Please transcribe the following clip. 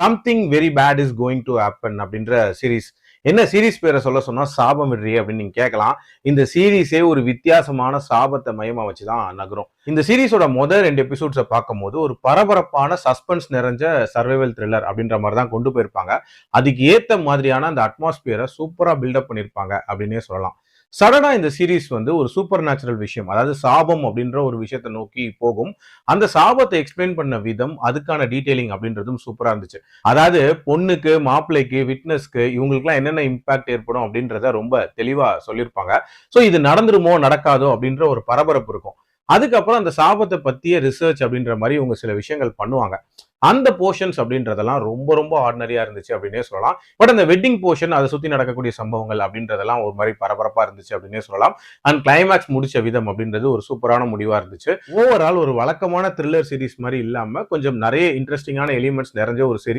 Something very bad is going to happen அப்படின்ற series. என்ன series பேரை சொல்ல சொன்னா சாபம் விடுறி அப்படின்னு நீங்க கேட்கலாம். இந்த சீரீஸே ஒரு வித்தியாசமான சாபத்தை மையமா வச்சுதான் நகரும். இந்த சீரீஸோட முதல் 2 எபிசோட்ஸை பார்க்கும்போது ஒரு பரபரப்பான சஸ்பென்ஸ் நிறைஞ்ச சர்வைவல் த்ரில்லர் அப்படின்ற மாதிரி தான் கொண்டு போயிருப்பாங்க. அதுக்கு ஏத்த மாதிரியான அந்த அட்மாஸ்பியரை சூப்பரா பில்டப் பண்ணியிருப்பாங்க அப்படின்னே சொல்லலாம். சடனா இந்த சீரீஸ் வந்து ஒரு சூப்பர் நேச்சுரல் விஷயம், அதாவது சாபம் அப்படின்ற ஒரு விஷயத்தை நோக்கி போகும். அந்த சாபத்தை எக்ஸ்பிளைன் பண்ண விதம், அதுக்கான டீடைலிங் அப்படின்றதும் சூப்பரா இருந்துச்சு. அதாவது பொண்ணுக்கு, மாப்பிள்ளைக்கு, விட்னஸ்க்கு இவங்களுக்குலாம் என்னென்ன இம்பாக்ட் ஏற்படும் அப்படின்றத ரொம்ப தெளிவா சொல்லியிருப்பாங்க. ஸோ இது நடந்துருமோ நடக்காதோ அப்படின்ற ஒரு பரபரப்பு இருக்கும். அதுக்கப்புறம் அந்த சாபத்தை பத்திய ரிசர்ச் அப்படின்ற மாதிரி இவங்க சில விஷயங்கள் பண்ணுவாங்க. அந்த போர்ஷன்ஸ் அப்படின்றதெல்லாம் ரொம்ப ரொம்ப ஆர்டினரியா இருந்துச்சு அப்படின்னே சொல்லலாம். பட் அந்த வெட்டிங் போர்ஷன், அதை சுத்தி நடக்கக்கூடிய சம்பவங்கள் அப்படின்றதெல்லாம் ஒரு மாதிரி பரபரப்பா இருந்துச்சு அப்படின்னே சொல்லலாம். அண்ட் கிளைமேக்ஸ் முடிச்ச விதம் அப்படின்றது ஒரு சூப்பரான முடிவா இருந்துச்சு. ஓவரால் ஒரு வழக்கமான த்ரில்லர் சீரிஸ் மாதிரி இல்லாம கொஞ்சம் நிறைய இன்ட்ரெஸ்டிங்கான எலிமெண்ட்ஸ் நிறைஞ்ச ஒரு சீரிஸ்.